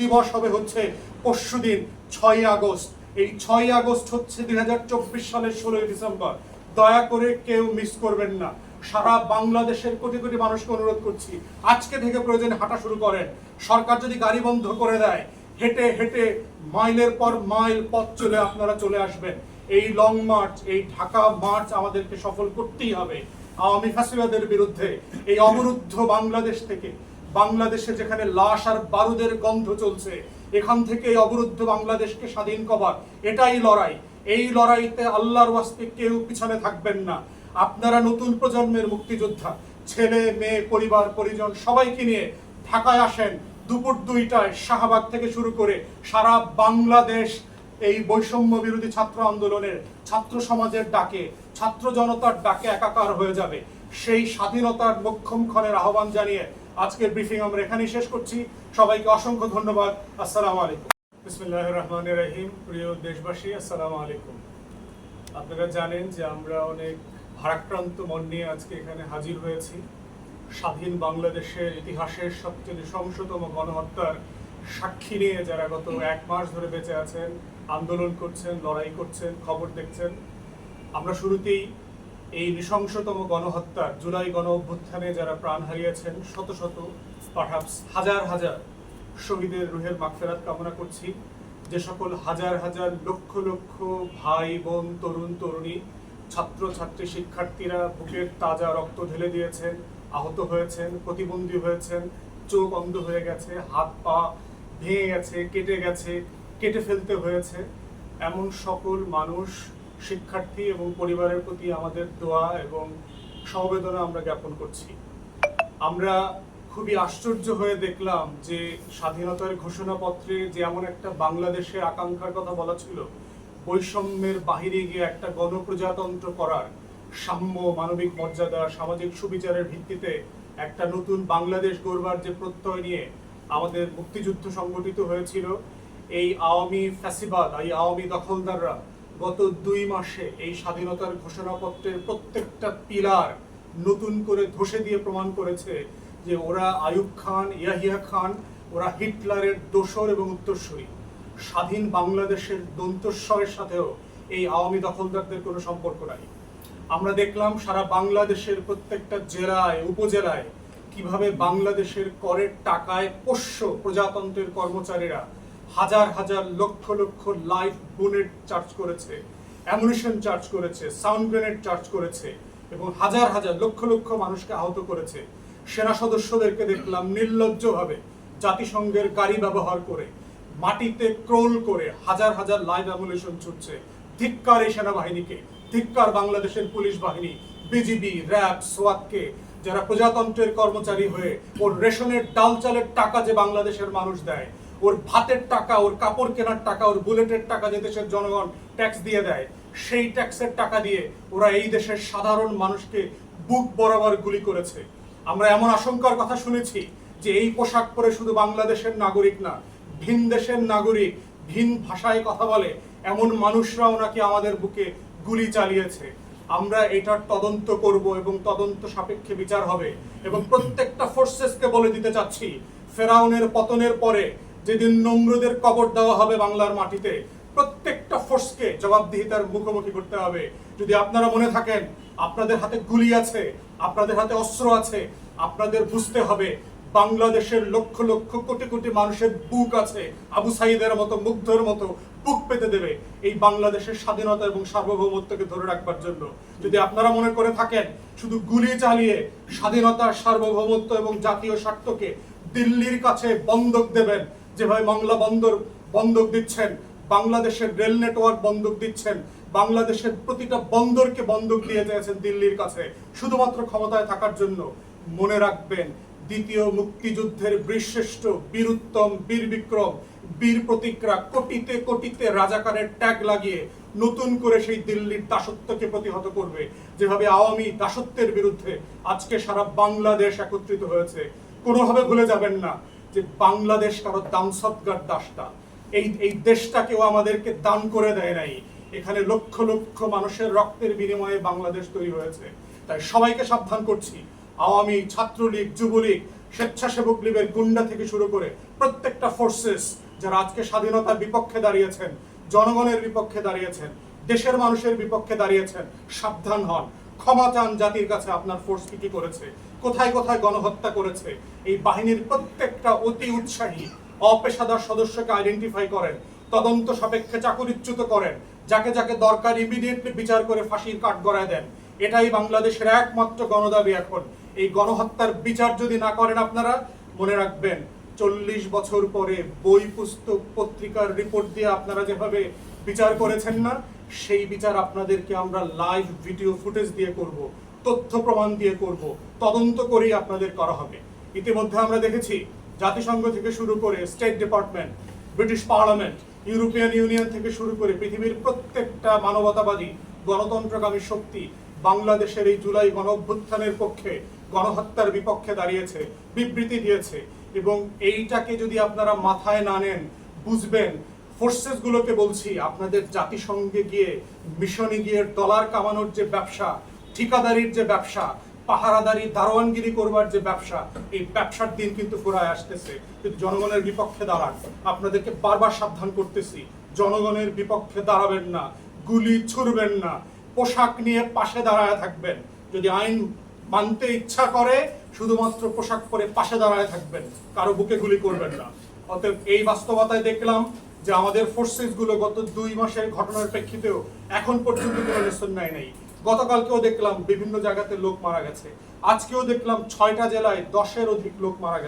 দিবস হবে হচ্ছে পরশুদিন 6ই আগস্ট। এই 6ই আগস্ট হচ্ছে 2024 সালের 16ই ডিসেম্বর। দয়া করে কেউ মিস করবেন না। সারা বাংলাদেশের কোটি কোটি মানুষকে অনুরোধ করছি, আজকে থেকে প্রয়োজনে হাঁটা শুরু করেন। সরকার যদি গাড়ি বন্ধ করে দেয়, হেঁটে হেঁটে মাইলের পর মাইল পথ চলে আপনারা চলে আসবেন। এই লং মার্চ, এই ঢাকা মার্চ আমাদেরকে সফল করতেই হবে। আওয়ামী ফ্যাসিবাদের বিরুদ্ধে এই অবরুদ্ধ বাংলাদেশ থেকে, বাংলাদেশে যেখানে লাশ আর বারুদের গন্ধ চলছে, এখান থেকে এই অবরুদ্ধ বাংলাদেশকে স্বাধীন করার এটাই লড়াই। এই লড়াইতে আল্লাহর ওয়াস্তে কেউ পিছনে থাকবেন না। আপনারা নতুন প্রজন্মের মুক্তিযোদ্ধা, ছেলে মেয়ে পরিবার পরিজন সবাইকে নিয়ে ঢাকায় আসেন। দুপুর 2টায় শাহবাগ থেকে শুরু করে সারা বাংলাদেশ এই বৈষম্য বিরোধী ছাত্র আন্দোলনের, ছাত্র সমাজের ডাকে, ছাত্র জনতার ডাকে একাকার হয়ে যাবে। সেই স্বাধীনতার মোক্ষম ক্ষণের আহ্বান জানিয়ে আজকের ব্রিফিং আমরা এখানেই শেষ করছি। সবাইকে অসংখ্য ধন্যবাদ। আসসালামু আলাইকুম। বিসমিল্লাহির রহমানির রহিম। প্রিয় দেশবাসী, আসসালামু আলাইকুম। আপনারা জানেন যে আমরা অনেক ভারাক্রান্ত মন নিয়ে আজকে এখানে হাজির হয়েছি। স্বাধীন বাংলাদেশের ইতিহাসের সবচেয়ে নৃশংসতম গণহত্যার সাক্ষী নিয়ে যারা গত 1 মাস ধরে বেঁচে আছেন, আন্দোলন করছেন, লড়াই করছেন, খবর দেখছেন। আমরা শুরুতেই এই নৃশংসতম গণহত্যার, জুলাই গণ অভ্যুত্থানে যারা প্রাণ হারিয়েছেন, শত শত পারহ্যাপস হাজার হাজার শহীদের রুহের মাগফিরাত কামনা করছি। যে সকল হাজার হাজার লক্ষ লক্ষ ভাই বোন, তরুণ তরুণী, ছাত্র ছাত্রী, শিক্ষার্থীরা বুকের তাজা রক্ত ঢেলে দিয়েছেন, আহত হয়েছেন, প্রতিবন্ধী হয়েছেন, চোখ অন্ধ হয়ে গেছে, হাত পা ভেঙে গেছে, কেটে গেছে, কেটে ফেলতে হয়েছে, এমন সকল মানুষ, শিক্ষার্থী এবং পরিবারের প্রতি আমাদের দোয়া এবং সমবেদনা আমরা জ্ঞাপন করছি। আমরা খুবই আশ্চর্য হয়ে দেখলাম যে স্বাধীনতার ঘোষণাপত্রে যে এমন একটা বাংলাদেশের আকাঙ্ক্ষার কথা বলা ছিল, বৈষম্যের বাহিরে গিয়ে একটা গণপ্রজাতন্ত্র করার, সাম্য, মানবিক মর্যাদা, সামাজিক সুবিচারের ভিত্তিতে একটা নতুন বাংলাদেশ গড়বার যে প্রত্যয় নিয়ে আমাদের মুক্তিযুদ্ধ সংগঠিত হয়েছিল, এই আওয়ামী ফ্যাসিবাদ, এই আওয়ামী দখলদাররা গত 2 মাসে এই স্বাধীনতার ঘোষণাপত্রের প্রত্যেকটা পিলার নতুন করে ধসে দিয়ে প্রমাণ করেছে যে ওরা আইয়ুব খান, ইয়াহিয়া খান, ওরা হিটলারের দোসর এবং উত্তরসূরি। স্বাধীন বাংলাদেশের দন্তস্বরের সাথেও এই আওয়ামী দখলদারদের কোনো সম্পর্ক নাই। আমরা দেখলাম সারা বাংলাদেশের প্রত্যেকটা জেলায়, উপজেলায় কিভাবে বাংলাদেশের করের টাকায় পোষ্য প্রজাতন্ত্রের কর্মচারীরা হাজার হাজার lakh lakh life bullet charge করেছে, অ্যামুনিশন চার্জ করেছে, সাউন্ড গ্রেনেড চার্জ করেছে এবং হাজার হাজার লক্ষ লক্ষ মানুষকে আহত করেছে। সেনা সদস্যদেরকে দেখলাম নির্লজ্জভাবে জাতিসংঘের গাড়ি ব্যবহার করে মাটিতে ক্রোল করে হাজার হাজার লাইভ অ্যামুনিশন ছুটছে। ধিক্কার এই সেনাবাহিনীকে, ধিক্কার বাংলাদেশের পুলিশ বাহিনী, বিজিবি, র্যাব, সোয়াতকে, যারা প্রজাতন্ত্রের কর্মচারী হয়ে ওর রেশনের ডাল চালের টাকা যে বাংলাদেশের মানুষ দেয়, ওর ভাতের টাকা, ওর কাপড় কেনার টাকা, ওর বুলেটের টাকা যে দেশের জনগণ ট্যাক্স দিয়ে দেয়, সেই ট্যাক্সের টাকা দিয়ে ওরা এই দেশের সাধারণ মানুষকে বুক বরাবর গুলি করেছে। আমরা এমন আশঙ্কার কথা শুনেছি যে এই পোশাক পরে শুধু বাংলাদেশের নাগরিক না, ভিন দেশের নাগরিক, ভিন ভাষায় কথা বলে এমন মানুষরাও নাকি আমাদের বুকে গুলি চালিয়েছে। আমরা এটার তদন্ত করব এবং তদন্ত সাপেক্ষে বিচার হবে এবং প্রত্যেকটা ফোর্সেসকে বলে দিতে চাচ্ছি, ফেরাউনের পতনের পরে যেদিন নমরুদের কবর দেওয়া হবে বাংলার মাটিতে, প্রত্যেকটা ফোর্সকে জবাবদিহিতার মুখোমুখি করতে হবে। যদি আপনারা মনে থাকেন আপনাদের হাতে গুলি আছে, আপনাদের হাতে অস্ত্র আছে, আপনাদের বুঝতে হবে বাংলাদেশের লক্ষ লক্ষ কোটি কোটি মানুষের বুক আছে আবু সাইদের মতো, মুগ্ধর মতো বুক পেতে দেবে এই বাংলাদেশের স্বাধীনতা এবং সার্বভৌমত্বকে ধরে রাখবার জন্য। যদি আপনারা মনে করে থাকেন শুধু গুলি চালিয়ে স্বাধীনতার, সার্বভৌমত্ব এবং জাতীয় স্বার্থকে দিল্লির কাছে বন্ধক দেবেন, যেভাবে বাংলা বন্দর বন্ধক দিচ্ছেন, বাংলাদেশের রেল নেটওয়ার্ক বন্ধক দিচ্ছেন, বাংলাদেশের প্রতিটা বন্দরকে বন্ধক দিয়ে দিয়েছেন দিল্লির কাছে শুধুমাত্র ক্ষমতায় থাকার জন্য, মনে রাখবেন দ্বিতীয় মুক্তিযুদ্ধের বীরশ্রেষ্ঠ, বীরুত্তম, বীর বিক্রম, বীর প্রতিক্রা কোটিতে কোটিতে রাজাকারের ট্যাগ লাগিয়ে নতুন করে সেই দিল্লির দাসত্বকে প্রতিহত করবে। যেভাবে আওয়ামী দাসত্বের বিরুদ্ধে আজকে সারা বাংলাদেশ একত্রিত হয়েছে, কোনোভাবে ভুলে যাবেন না যে বাংলাদেশ কারো দামসৎগার দাসটা, এই দেশটা কেউ আমাদেরকে দান করে দেয় নাই। এখানে লক্ষ লক্ষ মানুষের রক্তের বিনিময়ে বাংলাদেশ তৈরি হয়েছে। তাই সবাইকে সাবধান করছি, আওয়ামী, ছাত্রলীগ, যুবলীগ স্বেচ্ছাসেবক লীগের গুন্ডা থেকে শুরু করে প্রত্যেকটা ফোর্সেস যারা আজকে স্বাধীনতার বিপক্ষে দাঁড়িয়েছেন, জনগণের বিপক্ষে দাঁড়িয়েছেন, দেশের মানুষের বিপক্ষে দাঁড়িয়েছেন, সাবধান হন। ক্ষমা চান জাতির কাছে আপনার ফোর্স কি করেছে, কোথায় কোথায় গণহত্যা করেছে। এই বাহিনীর প্রত্যেকটা অতি উৎসাহী অপেশাদার সদস্যকে আইডেন্টিফাই করেন, তদন্ত সাপেক্ষে চাকরিচ্যুত করেন, যাকে যাকে দরকার ইমিডিয়েটলি বিচার করে ফাঁসির কাঠগড়ায় দেন। এটাই বাংলাদেশের একমাত্র গণদাবি এখন। এই গণহত্যার বিচার যদি না করেন আপনারা, মনে রাখবেন 40 বছর পরে বই পুস্তক পত্রিকার রিপোর্ট দিয়ে আপনারা যেভাবে বিচার করেছেন না, সেই বিচার আপনাদেরকে আমরা লাইভ ভিডিও ফুটেজ দিয়ে করব, তথ্য প্রমাণ দিয়ে করব, তদন্ত করেই আপনাদের করা হবে। ইতিমধ্যে আমরা দেখেছি জাতিসংঘ থেকে শুরু করে state department, British parliament, European union থেকে শুরু করে পৃথিবীর প্রত্যেকটা মানবতাবাদী গণতন্ত্রকামী শক্তি বাংলাদেশের এই জুলাই গণ অভ্যুত্থানের পক্ষে, গণহত্যার বিপক্ষে দাঁড়িয়েছে, বিবৃতি দিয়েছে। এবং এইটাকে যদি আপনারা মাথায় না নেন, বুঝবেন ফোর্সেস গুলোকে বলছি, আপনাদের জাতিসংঘে গিয়ে মিশনে গিয়ে ডলার কামানোর যে ব্যবসা, ঠিকাদারির যে ব্যবসা, পাহারাদারি দারোয়ানগিরি করবার যে ব্যবসা, এই ব্যবসার দিন কিন্তু ফুরায় আসতেছে। কিন্তু জনগণের বিপক্ষে দাঁড়ান। আপনাদেরকে বারবার সাবধান করতেছি, জনগণের বিপক্ষে দাঁড়াবেন না, গুলি ছুড়বেন না, পোশাক নিয়ে পাশে দাঁড়ায় থাকবেন। যদি আইন মানতে ইচ্ছা করে শুধুমাত্র পোশাক পরে পাশে দাঁড়ায় থাকবেন, কারো বুকে গুলি করবেন না। অতএব এই বাস্তবতায় দেখলাম যে আমাদের ফোর্সেস গুলো গত 2 মাসের ঘটনার প্রেক্ষিতেও এখন পর্যন্ত কোনো লেসন নাই। গতকালকেও দেখলাম বিভিন্ন জায়গাতে লোক মারা গেছে, আজকেও দেখলাম 6টা জেলায় 10-এর অধিক লোক মারা গেছে।